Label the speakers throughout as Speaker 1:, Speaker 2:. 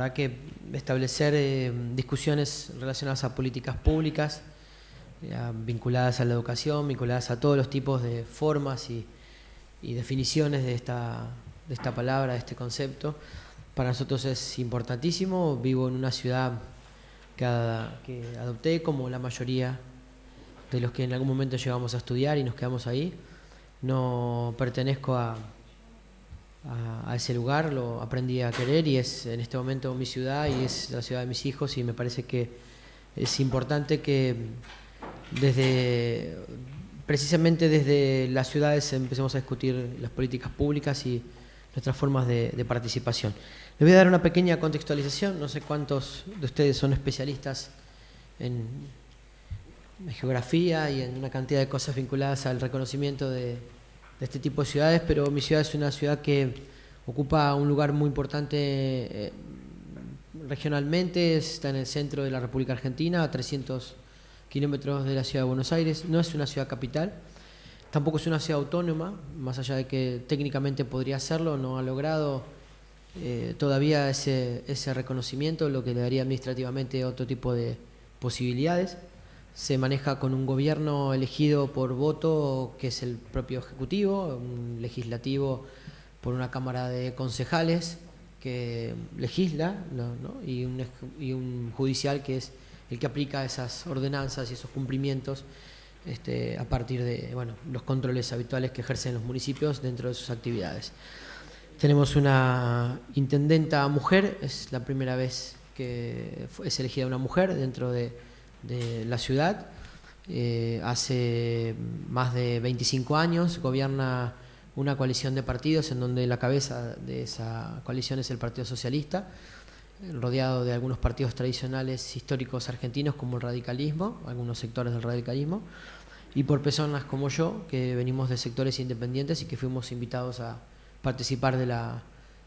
Speaker 1: verdad que establecer discusiones relacionadas a políticas públicas, vinculadas a la educación, vinculadas a todos los tipos de formas y definiciones de esta palabra, de este concepto, para nosotros es importantísimo. Vivo en una ciudad que adopté, como la mayoría de los que en algún momento llegamos a estudiar y nos quedamos ahí. No pertenezco a ese lugar, lo aprendí a querer y es en este momento mi ciudad y es la ciudad de mis hijos, y me parece que es importante que precisamente desde las ciudades empecemos a discutir las políticas públicas y nuestras formas de participación. Les voy a dar una pequeña contextualización. No sé cuántos de ustedes son especialistas en geografía y en una cantidad de cosas vinculadas al reconocimiento de este tipo de ciudades, pero mi ciudad es una ciudad que ocupa un lugar muy importante regionalmente. Está en el centro de la República Argentina, a 300 kilómetros de la ciudad de Buenos Aires. No es una ciudad capital, tampoco es una ciudad autónoma, más allá de que técnicamente podría serlo. No ha logrado todavía ese reconocimiento, lo que le daría administrativamente otro tipo de posibilidades. Se maneja con un gobierno elegido por voto, que es el propio Ejecutivo, un legislativo por una Cámara de Concejales que legisla, ¿no? y un judicial que es el que aplica esas ordenanzas y esos cumplimientos a partir de los controles habituales que ejercen los municipios dentro de sus actividades. Tenemos una intendenta mujer, es la primera vez que es elegida una mujer dentro de la ciudad. Hace más de 25 años gobierna una coalición de partidos en donde la cabeza de esa coalición es el Partido Socialista, rodeado de algunos partidos tradicionales históricos argentinos como el radicalismo, algunos sectores del radicalismo, y por personas como yo, que venimos de sectores independientes y que fuimos invitados a participar de la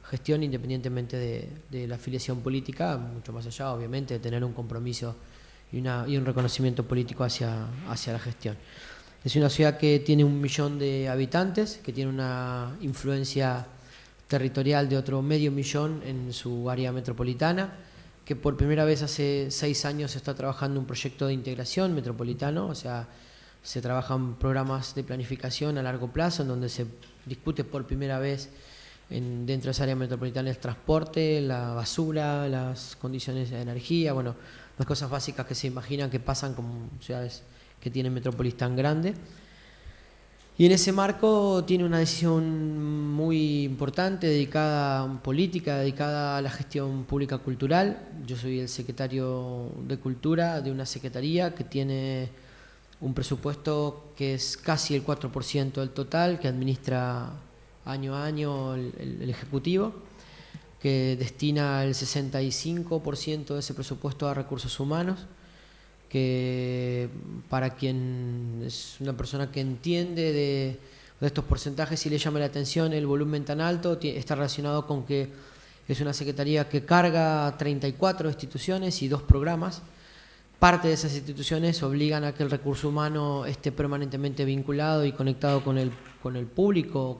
Speaker 1: gestión independientemente de la afiliación política, mucho más allá, obviamente, de tener un compromiso y un reconocimiento político hacia la gestión. Es una ciudad que tiene 1 millón de habitantes, que tiene una influencia territorial de otro medio millón en su área metropolitana, que por primera vez hace 6 años está trabajando un proyecto de integración metropolitano, o sea, se trabajan programas de planificación a largo plazo en donde se discute por primera vez dentro de esa área metropolitana el transporte, la basura, las condiciones de energía, las cosas básicas que se imaginan que pasan con ciudades que tienen metrópolis tan grande. Y en ese marco tiene una decisión muy importante política dedicada a la gestión pública cultural. Yo soy el secretario de Cultura de una secretaría que tiene un presupuesto que es casi el 4% del total, que administra año a año el Ejecutivo, que destina el 65% de ese presupuesto a recursos humanos, que para quien es una persona que entiende de estos porcentajes y le llama la atención el volumen tan alto, está relacionado con que es una secretaría que carga 34 instituciones y 2 programas. Parte de esas instituciones obligan a que el recurso humano esté permanentemente vinculado y conectado con el público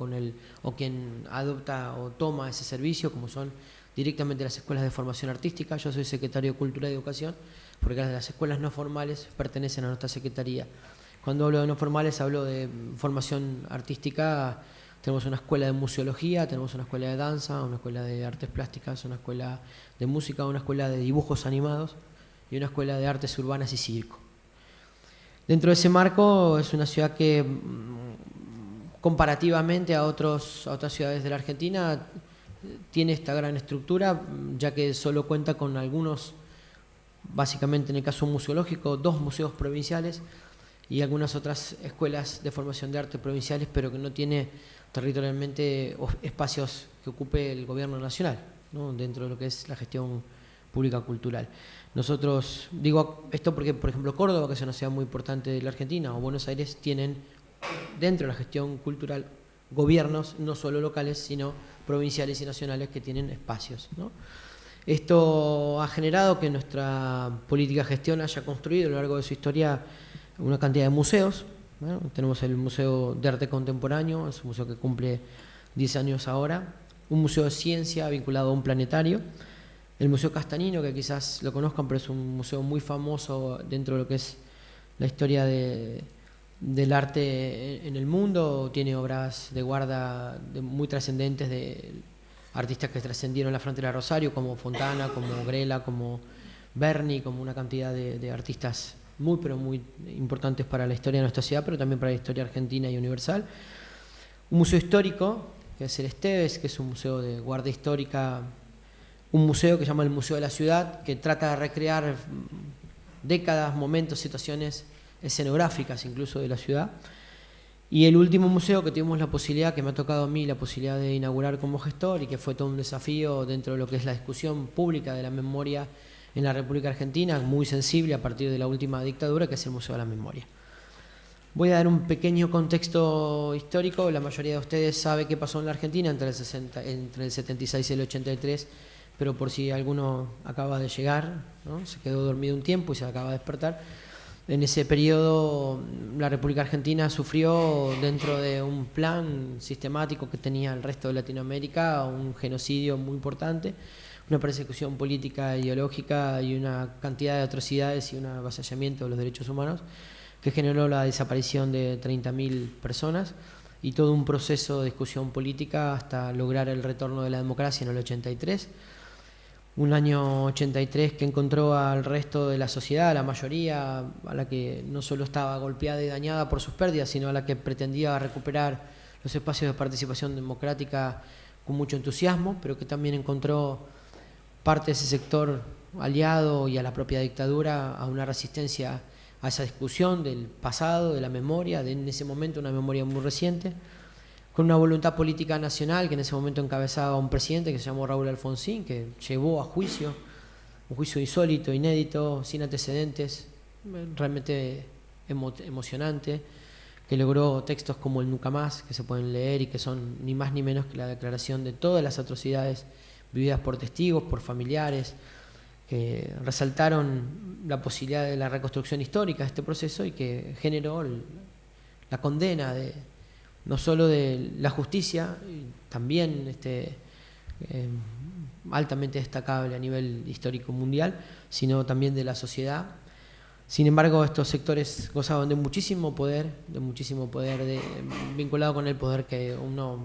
Speaker 1: o quien adopta o toma ese servicio, como son directamente las escuelas de formación artística. Yo soy secretario de Cultura y Educación, porque las escuelas no formales pertenecen a nuestra secretaría. Cuando hablo de no formales hablo de formación artística. Tenemos una escuela de museología, tenemos una escuela de danza, una escuela de artes plásticas, una escuela de música, una escuela de dibujos animados y una escuela de artes urbanas y circo. Dentro de ese marco es una ciudad que, comparativamente a otras ciudades de la Argentina, tiene esta gran estructura, ya que solo cuenta con algunos, básicamente en el caso museológico, 2 museos provinciales y algunas otras escuelas de formación de arte provinciales, pero que no tiene territorialmente espacios que ocupe el gobierno nacional, ¿no? Dentro de lo que es la gestión pública cultural. Nosotros, digo esto porque, por ejemplo, Córdoba, que es una ciudad muy importante de la Argentina, o Buenos Aires, tienen dentro de la gestión cultural gobiernos no solo locales, sino provinciales y nacionales que tienen espacios, ¿no? Esto ha generado que nuestra política de gestión haya construido a lo largo de su historia una cantidad de museos. Bueno, tenemos el Museo de Arte Contemporáneo, es un museo que cumple 10 años ahora, un museo de ciencia vinculado a un planetario, El Museo Castanino, que quizás lo conozcan, pero es un museo muy famoso dentro de lo que es la historia del arte en el mundo. Tiene obras de Guarda muy trascendentes de artistas que trascendieron la frontera de Rosario, como Fontana, como Grela, como Berni, como una cantidad de artistas muy, pero muy importantes para la historia de nuestra ciudad, pero también para la historia argentina y universal. Un museo histórico, que es el Esteves, que es un museo de guarda histórica, un museo que se llama el Museo de la Ciudad, que trata de recrear décadas, momentos, situaciones escenográficas incluso de la ciudad. Y el último museo que tuvimos la posibilidad, que me ha tocado a mí la posibilidad de inaugurar como gestor y que fue todo un desafío dentro de lo que es la discusión pública de la memoria en la República Argentina, muy sensible a partir de la última dictadura, que es el Museo de la Memoria. Voy a dar un pequeño contexto histórico. La mayoría de ustedes sabe qué pasó en la Argentina entre el 76 y el 83, pero por si alguno acaba de llegar, ¿no? Se quedó dormido un tiempo y se acaba de despertar. En ese periodo la República Argentina sufrió, dentro de un plan sistemático que tenía el resto de Latinoamérica, un genocidio muy importante, una persecución política, ideológica y una cantidad de atrocidades y un avasallamiento de los derechos humanos que generó la desaparición de 30.000 personas y todo un proceso de discusión política hasta lograr el retorno de la democracia en el 83. Un año 83 que encontró al resto de la sociedad, a la mayoría, a la que no solo estaba golpeada y dañada por sus pérdidas, sino a la que pretendía recuperar los espacios de participación democrática con mucho entusiasmo, pero que también encontró parte de ese sector aliado y a la propia dictadura a una resistencia a esa discusión del pasado, de la memoria, de en ese momento una memoria muy reciente, con una voluntad política nacional que en ese momento encabezaba un presidente que se llamó Raúl Alfonsín, que llevó a juicio, un juicio insólito, inédito, sin antecedentes, realmente emocionante, que logró textos como el Nunca Más, que se pueden leer y que son ni más ni menos que la declaración de todas las atrocidades vividas por testigos, por familiares, que resaltaron la posibilidad de la reconstrucción histórica de este proceso y que generó la condena de no solo de la justicia, también altamente destacable a nivel histórico mundial, sino también de la sociedad. Sin embargo, estos sectores gozaban de muchísimo poder, vinculado con el poder que uno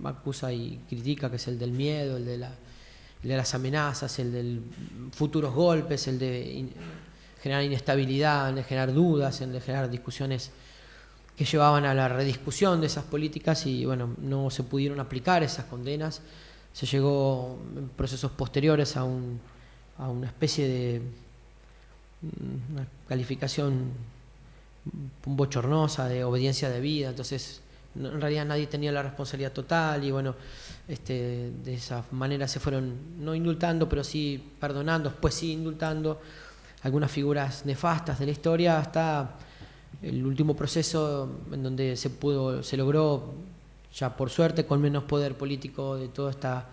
Speaker 1: acusa y critica, que es el del miedo, el de las amenazas, el de futuros golpes, el de generar inestabilidad, el de generar dudas, el de generar discusiones que llevaban a la rediscusión de esas políticas y bueno, no se pudieron aplicar esas condenas. Se llegó en procesos posteriores a una especie de una calificación bochornosa de obediencia debida, entonces en realidad nadie tenía la responsabilidad total y bueno, de esa manera se fueron no indultando, pero sí perdonando, después sí indultando algunas figuras nefastas de la historia hasta el último proceso en donde se logró, ya por suerte, con menos poder político de toda esta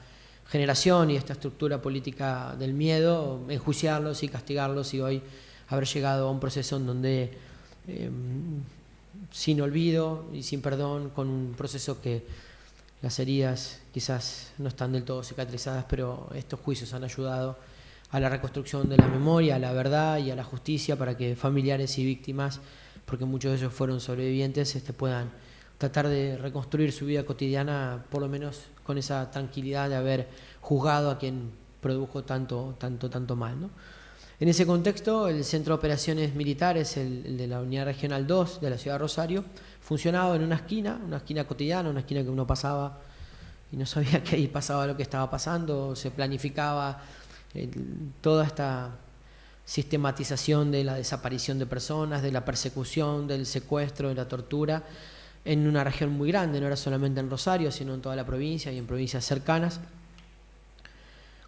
Speaker 1: generación y esta estructura política del miedo, enjuiciarlos y castigarlos y hoy haber llegado a un proceso en donde sin olvido y sin perdón, con un proceso que las heridas quizás no están del todo cicatrizadas, pero estos juicios han ayudado a la reconstrucción de la memoria, a la verdad y a la justicia para que familiares y víctimas, porque muchos de ellos fueron sobrevivientes, puedan tratar de reconstruir su vida cotidiana, por lo menos con esa tranquilidad de haber juzgado a quien produjo tanto mal, ¿no? En ese contexto, el Centro de Operaciones Militares, el de la Unidad Regional 2 de la Ciudad de Rosario, funcionaba en una esquina cotidiana, una esquina que uno pasaba y no sabía que ahí pasaba lo que estaba pasando, se planificaba toda esta sistematización de la desaparición de personas, de la persecución, del secuestro, de la tortura, en una región muy grande, no era solamente en Rosario, sino en toda la provincia y en provincias cercanas.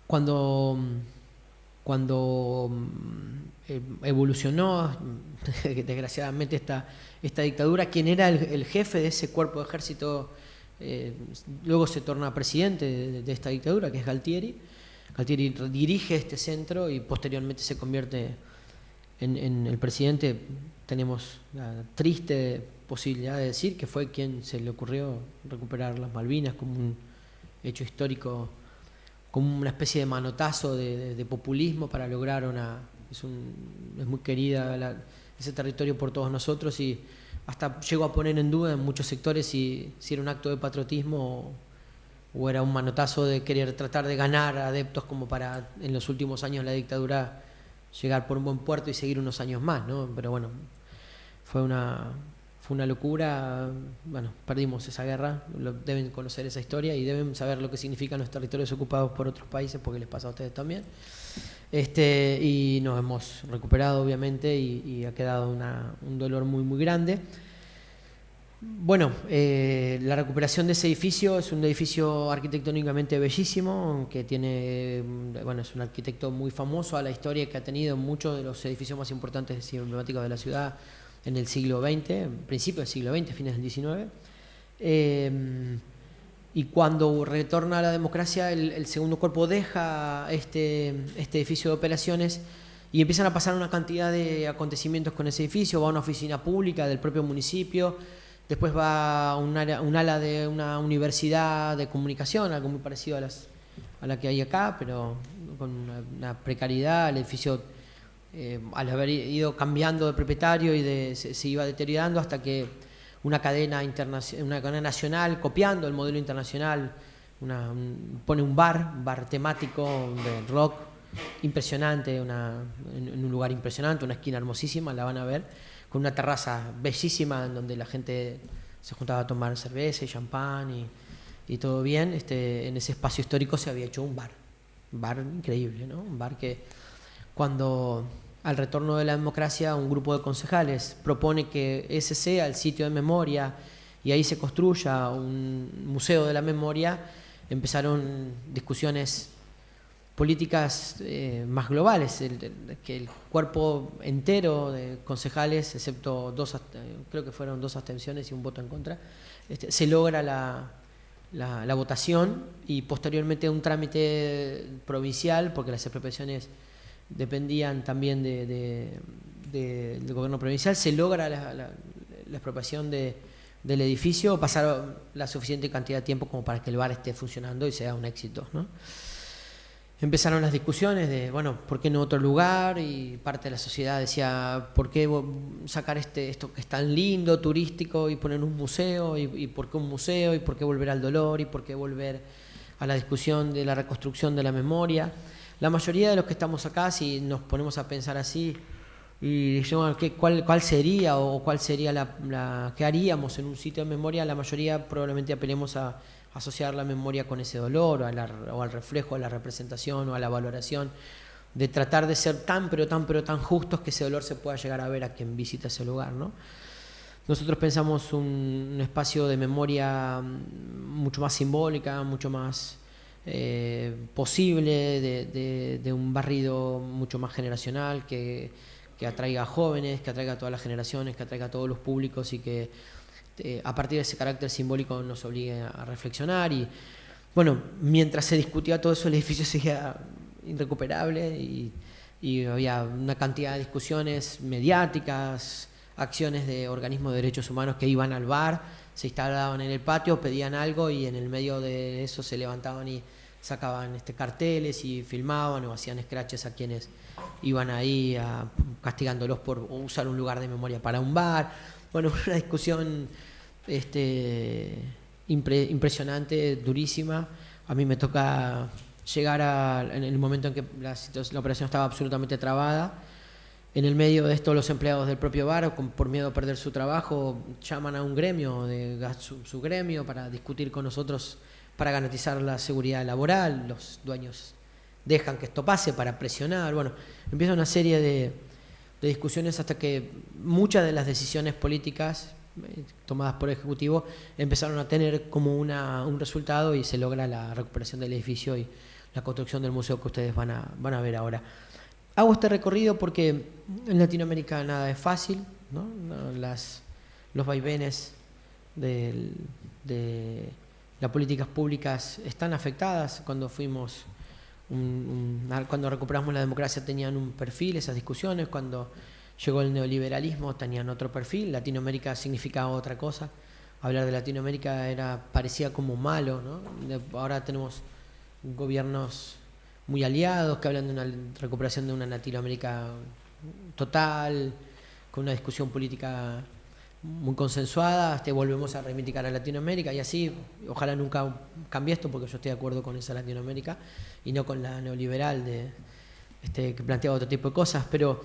Speaker 1: Cuando evolucionó desgraciadamente esta dictadura, quien era el jefe de ese cuerpo de ejército luego se torna presidente de esta dictadura, que es Galtieri. Galtieri dirige este centro y posteriormente se convierte en el presidente. Tenemos la triste posibilidad de decir que fue quien se le ocurrió recuperar las Malvinas como un hecho histórico como una especie de manotazo de populismo para lograr es muy querida ese territorio por todos nosotros, y hasta llegó a poner en duda en muchos sectores si era un acto de patriotismo o era un manotazo de querer tratar de ganar adeptos como para en los últimos años de la dictadura llegar por un buen puerto y seguir unos años más, ¿no? Pero bueno, fue una locura. Bueno, perdimos esa guerra, deben conocer esa historia y deben saber lo que significan los territorios ocupados por otros países, porque les pasa a ustedes también. Y nos hemos recuperado, obviamente, y ha quedado un dolor muy, muy grande. Bueno, la recuperación de ese edificio es un edificio arquitectónicamente bellísimo, que es un arquitecto muy famoso a la historia, que ha tenido muchos de los edificios más importantes y emblemáticos de la ciudad en el siglo XX, principios del siglo XX, fines del XIX. Y cuando retorna a la democracia, el segundo cuerpo deja este edificio de operaciones y empiezan a pasar una cantidad de acontecimientos con ese edificio. Va a una oficina pública del propio municipio, después va a un ala de una universidad de comunicación, algo muy parecido a la que hay acá, pero con una precariedad. El edificio, al haber ido cambiando de propietario se iba deteriorando hasta que una cadena nacional, copiando el modelo internacional, pone un bar temático de rock impresionante, en un lugar impresionante, una esquina hermosísima, la van a ver, con una terraza bellísima en donde la gente se juntaba a tomar cerveza y champán y todo bien. En ese espacio histórico se había hecho un bar increíble, ¿no? Un bar que, cuando al retorno de la democracia, un grupo de concejales propone que ese sea el sitio de memoria y ahí se construya un museo de la memoria, empezaron discusiones políticas más globales, que el cuerpo entero de concejales, excepto creo que fueron 2 abstenciones y un voto en contra, se logra la votación, y posteriormente un trámite provincial, porque las expropiaciones dependían también del gobierno provincial, se logra la expropiación del edificio. Pasaron la suficiente cantidad de tiempo como para que el bar esté funcionando y sea un éxito, ¿no? Empezaron las discusiones de, bueno, ¿por qué no otro lugar? Y parte de la sociedad decía, ¿por qué sacar esto que es tan lindo, turístico, y poner un museo? ¿Y por qué un museo? ¿Y por qué volver al dolor? ¿Y por qué volver a la discusión de la reconstrucción de la memoria? La mayoría de los que estamos acá, si nos ponemos a pensar así y decimos cuál sería o cuál sería qué haríamos en un sitio de memoria, la mayoría probablemente apelemos a asociar la memoria con ese dolor o al reflejo, a la representación o a la valoración, de tratar de ser tan justos que ese dolor se pueda llegar a ver a quien visita ese lugar, ¿no? Nosotros pensamos un espacio de memoria mucho más simbólica, mucho más posible, de un barrido mucho más generacional, que atraiga a jóvenes, que atraiga a todas las generaciones, que atraiga a todos los públicos, y que a partir de ese carácter simbólico nos obligue a reflexionar. Y bueno, mientras se discutía todo eso, el edificio seguía irrecuperable y había una cantidad de discusiones mediáticas, acciones de organismos de derechos humanos que iban al bar, se instalaban en el patio, pedían algo, y en el medio de eso se levantaban y sacaban carteles y filmaban o hacían scratches a quienes iban ahí, castigándolos por usar un lugar de memoria para un bar. Bueno, una discusión impresionante, durísima. A mí me toca llegar en el momento en que la operación estaba absolutamente trabada. En el medio de esto, los empleados del propio bar, por miedo a perder su trabajo, llaman a un gremio, su gremio, para discutir con nosotros para garantizar la seguridad laboral. Los dueños dejan que esto pase para presionar. Bueno, empieza una serie de discusiones hasta que muchas de las decisiones políticas tomadas por el Ejecutivo empezaron a tener como un resultado, y se logra la recuperación del edificio y la construcción del museo que ustedes van a ver ahora. Hago este recorrido porque en Latinoamérica nada es fácil, ¿no? Los vaivenes de las políticas públicas están afectadas. Cuando cuando recuperamos la democracia tenían un perfil esas discusiones, cuando llegó el neoliberalismo tenían otro perfil. Latinoamérica significaba otra cosa. Hablar de Latinoamérica parecía como malo, ¿no? Ahora tenemos gobiernos muy aliados que hablan de una recuperación de una Latinoamérica total, con una discusión política muy consensuada, volvemos a reivindicar a Latinoamérica y así, ojalá nunca cambie esto porque yo estoy de acuerdo con esa Latinoamérica y no con la neoliberal que planteaba otro tipo de cosas, pero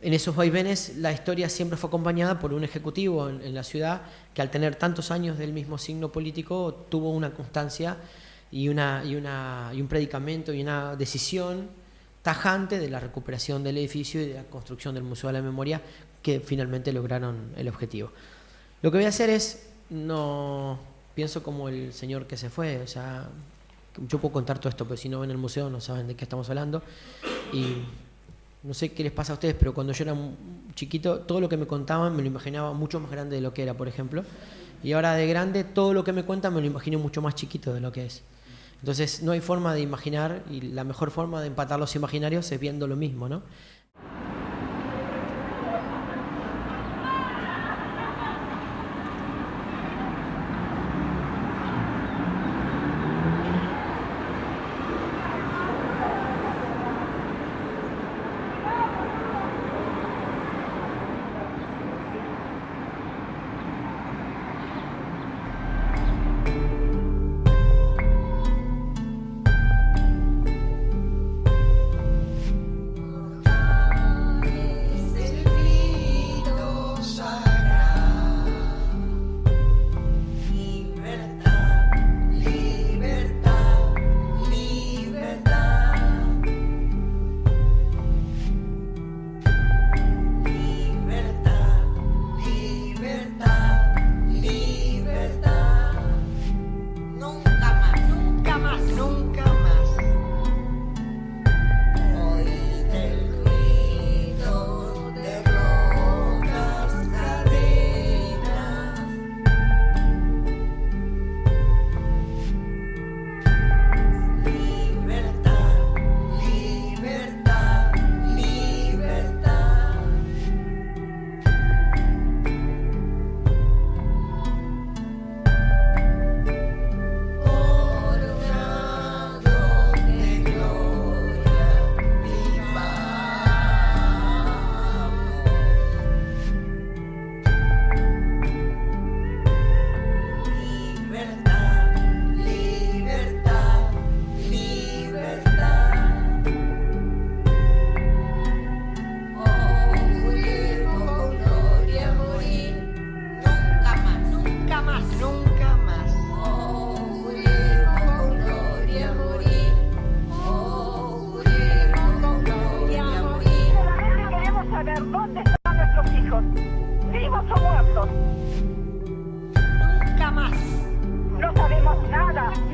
Speaker 1: en esos vaivenes la historia siempre fue acompañada por un ejecutivo en la ciudad que al tener tantos años del mismo signo político tuvo una constancia y un predicamento y una decisión tajante de la recuperación del edificio y de la construcción del Museo de la Memoria que finalmente lograron el objetivo. Lo que voy a hacer es, no pienso como el señor que se fue, o sea, yo puedo contar todo esto, pero si no ven el museo no saben de qué estamos hablando y no sé qué les pasa a ustedes, pero cuando yo era chiquito todo lo que me contaban me lo imaginaba mucho más grande de lo que era, por ejemplo, y ahora de grande todo lo que me cuentan me lo imagino mucho más chiquito de lo que es. Entonces no hay forma de imaginar y la mejor forma de empatar los imaginarios es viendo lo mismo, ¿no?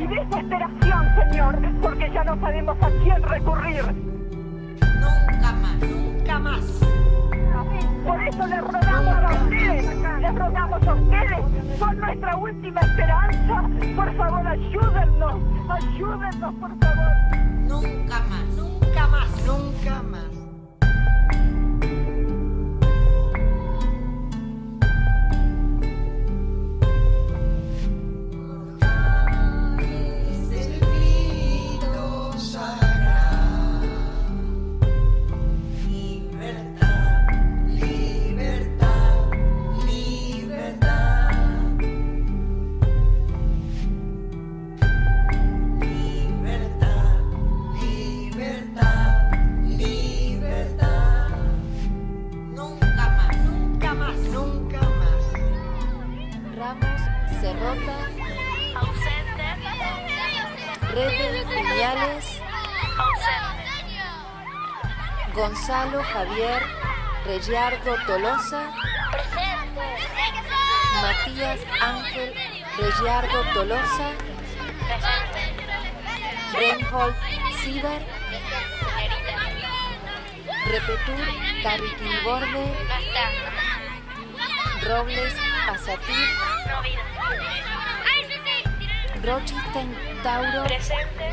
Speaker 2: Desesperación, Señor, porque ya no sabemos a quién recurrir.
Speaker 3: Nunca más, nunca más.
Speaker 2: Por eso les rogamos a ustedes, son nuestra última esperanza. Por favor, ayúdennos, por favor.
Speaker 3: Nunca más, nunca más,
Speaker 2: Nunca más.
Speaker 4: Gonzalo Javier Rellardo Tolosa.
Speaker 5: Presente.
Speaker 4: Matías Ángel Rellardo Tolosa.
Speaker 5: Presente.
Speaker 4: Reinhold Sieber. Repetur Carriquiborde.
Speaker 5: No está.
Speaker 4: Robles Pasatir.
Speaker 5: No vino.
Speaker 4: Rochisten Tauro.
Speaker 5: Presente.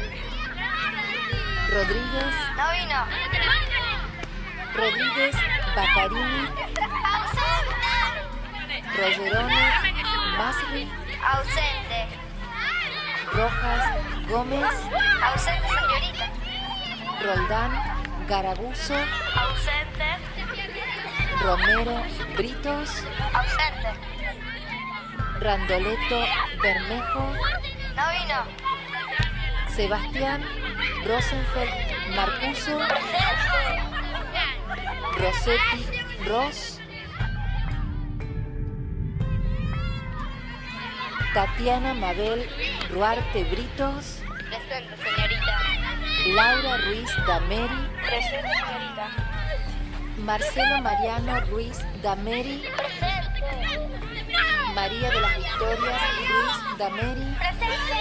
Speaker 4: Rodríguez.
Speaker 5: No vino.
Speaker 4: Rodríguez Baccarini. Rogerone Masri.
Speaker 5: Ausente.
Speaker 4: Rojas, Gómez,
Speaker 5: Ausente, señorita.
Speaker 4: Roldán, Garabuzo,
Speaker 5: Ausente.
Speaker 4: Romero, Britos,
Speaker 5: Ausente.
Speaker 4: Randoleto, Bermejo,
Speaker 5: No vino.
Speaker 4: Sebastián, Rosenfeld, Marcuso, Rossetti, Ross, Tatiana Mabel Ruarte Britos,
Speaker 5: Presente, señorita.
Speaker 4: Laura Ruiz Dameri,
Speaker 5: Presente, señorita.
Speaker 4: Marcelo Mariano Ruiz Dameri,
Speaker 5: Presente.
Speaker 4: María de las Victorias Ruiz Dameri,
Speaker 5: Presente.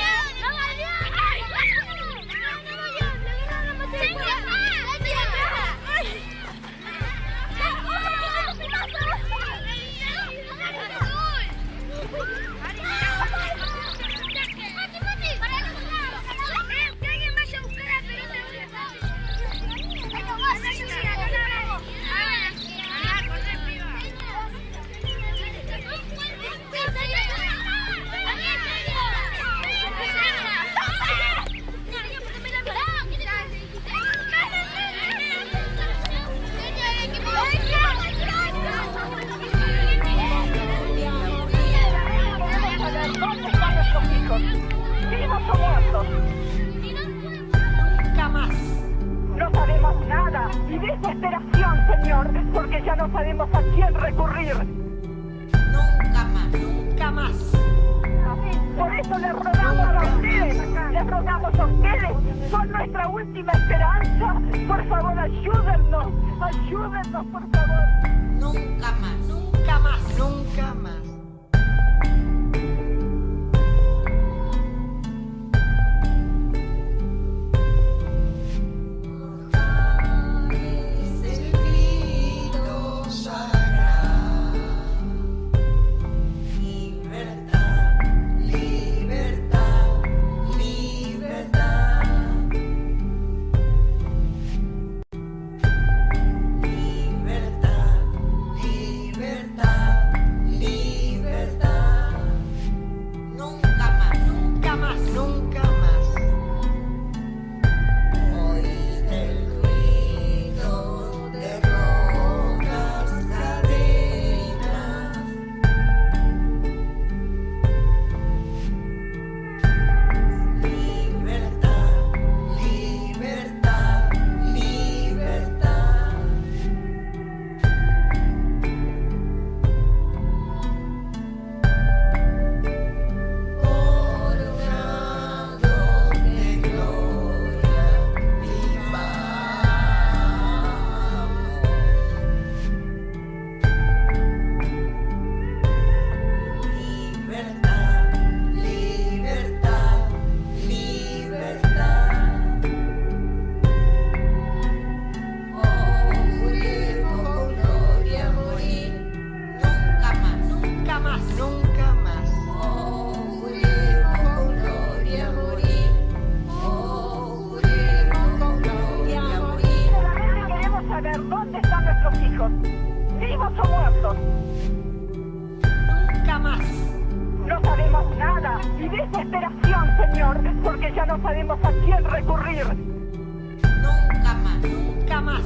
Speaker 2: ¿Dónde están nuestros hijos? ¿Vivos o muertos?
Speaker 3: Nunca más.
Speaker 2: No sabemos nada. Y desesperación, Señor, porque ya no sabemos a quién recurrir.
Speaker 3: Nunca más. Nunca más.
Speaker 2: Por eso les rogamos a ustedes, les rogamos a ustedes, son nuestra última esperanza. Por favor, ayúdennos, ayúdennos, por favor.
Speaker 3: Nunca más. Nunca más. Nunca más.
Speaker 2: ¿Dónde están nuestros hijos? ¿Vivos o muertos?
Speaker 3: Nunca más.
Speaker 2: No sabemos nada. Y desesperación, Señor, porque ya no sabemos a quién recurrir.
Speaker 3: Nunca más. Nunca más.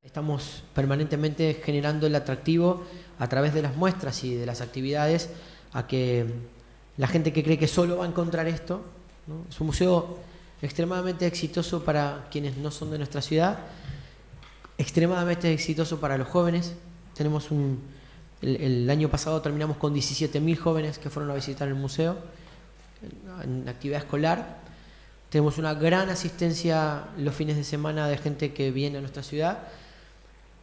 Speaker 1: Estamos permanentemente generando el atractivo a través de las muestras y de las actividades a que la gente que cree que solo va a encontrar esto, ¿no? Es un museo extremadamente exitoso para quienes no son de nuestra ciudad, extremadamente exitoso para los jóvenes. Tenemos el año pasado terminamos con 17.000 jóvenes que fueron a visitar el museo en actividad escolar. Tenemos una gran asistencia los fines de semana de gente que viene a nuestra ciudad.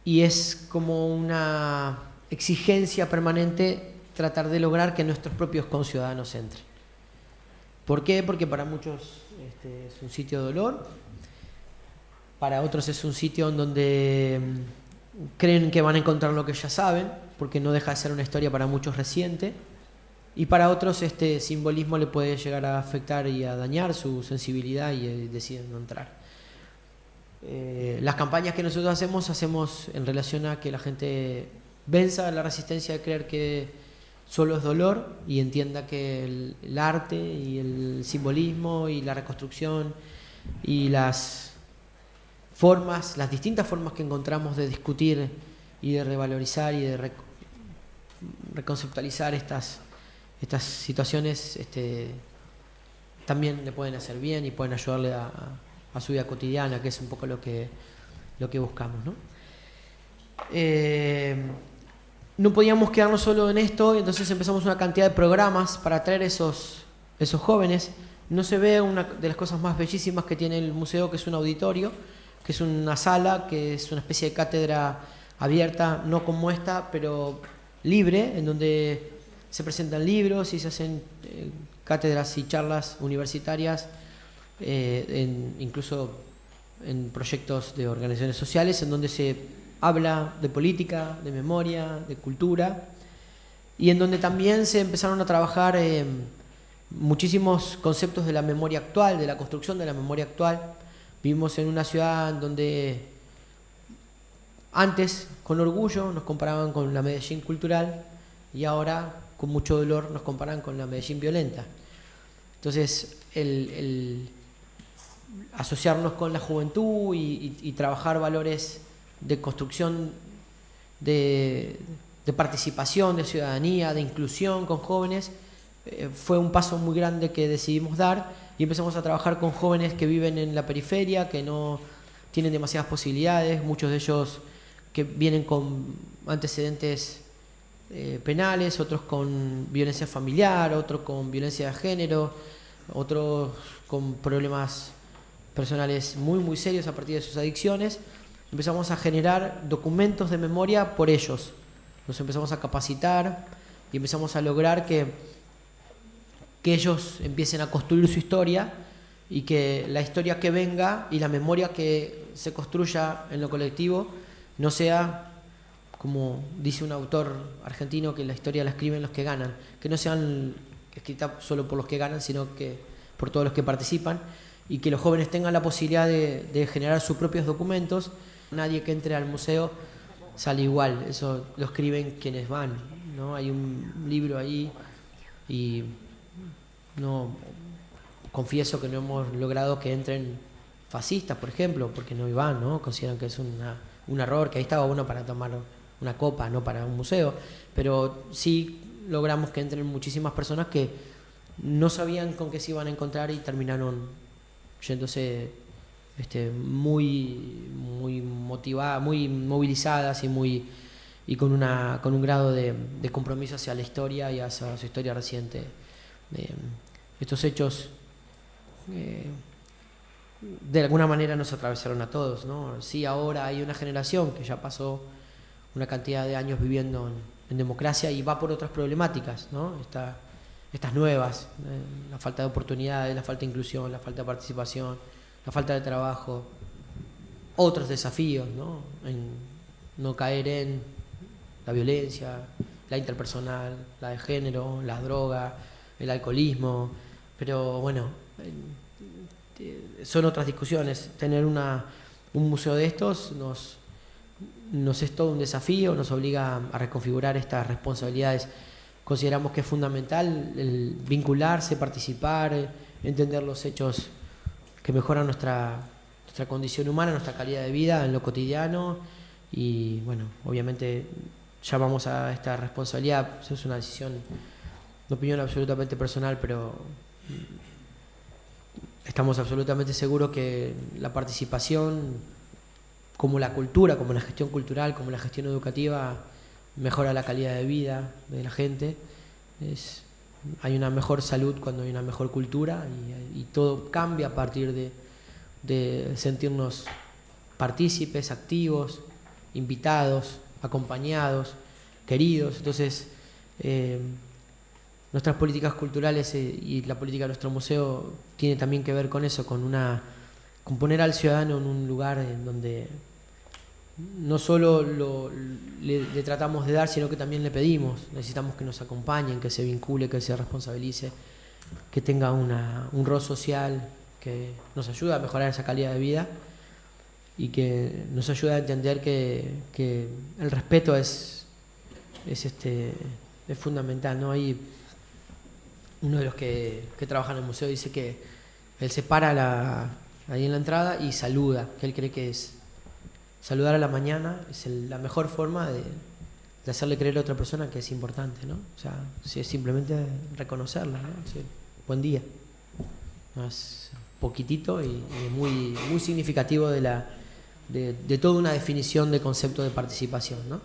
Speaker 1: Y es como una exigencia permanente tratar de lograr que nuestros propios conciudadanos entren. ¿Por qué? Porque para muchos es un sitio de dolor, para otros es un sitio en donde creen que van a encontrar lo que ya saben, porque no deja de ser una historia para muchos reciente, y para otros este simbolismo le puede llegar a afectar y a dañar su sensibilidad y deciden no entrar. Las campañas que nosotros hacemos en relación a que la gente venza la resistencia de creer que solo es dolor y entienda que el arte y el simbolismo y la reconstrucción y las formas, las distintas formas que encontramos de discutir y de revalorizar y de reconceptualizar estas situaciones también le pueden hacer bien y pueden ayudarle a su vida cotidiana, que es un poco lo que buscamos, ¿no? No podíamos quedarnos solo en esto, entonces empezamos una cantidad de programas para atraer esos jóvenes. No se ve una de las cosas más bellísimas que tiene el museo, que es un auditorio, que es una sala, que es una especie de cátedra abierta, no como esta, pero libre, en donde se presentan libros y se hacen cátedras y charlas universitarias, incluso en proyectos de organizaciones sociales, en donde se habla de política, de memoria, de cultura, y en donde también se empezaron a trabajar muchísimos conceptos de la memoria actual, de la construcción de la memoria actual. Vivimos en una ciudad en donde antes, con orgullo, nos comparaban con la Medellín cultural, y ahora, con mucho dolor, nos comparan con la Medellín violenta. Entonces, el asociarnos con la juventud y trabajar valores de construcción, de participación, de ciudadanía, de inclusión con jóvenes, fue un paso muy grande que decidimos dar, y empezamos a trabajar con jóvenes que viven en la periferia, que no tienen demasiadas posibilidades, muchos de ellos que vienen con antecedentes penales, otros con violencia familiar, otros con violencia de género, otros con problemas personales muy muy serios a partir de sus adicciones. Empezamos a generar documentos de memoria por ellos, nos empezamos a capacitar y empezamos a lograr que ellos empiecen a construir su historia, y que la historia que venga y la memoria que se construya en lo colectivo no sea, como dice un autor argentino, que la historia la escriben los que ganan, que no sean escritas solo por los que ganan, sino que por todos los que participan, y que los jóvenes tengan la posibilidad de generar sus propios documentos. Nadie que entre al museo sale igual, eso lo escriben quienes van, ¿no? Hay un libro ahí, y no confieso que no hemos logrado que entren fascistas, por ejemplo, porque no iban, ¿no? Consideran que es un error, que ahí estaba bueno para tomar una copa, no para un museo, pero sí logramos que entren muchísimas personas que no sabían con qué se iban a encontrar y terminaron yéndose muy motivadas, muy movilizadas y con un grado de compromiso hacia la historia y hacia su historia reciente. Estos hechos de alguna manera nos atravesaron a todos, ¿no? Sí, ahora hay una generación que ya pasó una cantidad de años viviendo en democracia y va por otras problemáticas, ¿no? Estas nuevas, la falta de oportunidades, la falta de inclusión, la falta de participación, la falta de trabajo, otros desafíos, ¿no? En no caer en la violencia, la interpersonal, la de género, la droga, el alcoholismo, pero bueno, son otras discusiones. Tener un museo de estos nos es todo un desafío, nos obliga a reconfigurar estas responsabilidades. Consideramos que es fundamental el vincularse, participar, entender los hechos que mejoran nuestra condición humana, nuestra calidad de vida en lo cotidiano, y bueno, obviamente llamamos a esta responsabilidad. Eso es una decisión, una opinión absolutamente personal, pero estamos absolutamente seguros que la participación, como la cultura, como la gestión cultural, como la gestión educativa, mejora la calidad de vida de la gente. Hay una mejor salud cuando hay una mejor cultura, y todo cambia a partir de sentirnos partícipes, activos, invitados, acompañados, queridos. Entonces, nuestras políticas culturales y la política de nuestro museo tiene también que ver con eso, con poner al ciudadano en un lugar en donde no solo le tratamos de dar, sino que también le pedimos. Necesitamos que nos acompañen, que se vincule, que se responsabilice, que tenga un rol social que nos ayude a mejorar esa calidad de vida. y que nos ayuda a entender que el respeto es fundamental, ¿no? Hay uno de los que trabaja en el museo dice que él se para ahí en la entrada y saluda, que él cree que es saludar a la mañana es la mejor forma de hacerle creer a otra persona que es importante, ¿no? O sea, si es simplemente reconocerla, ¿no? Sí, buen día. Más poquitito y muy, muy significativo de toda una definición de concepto de participación, ¿no?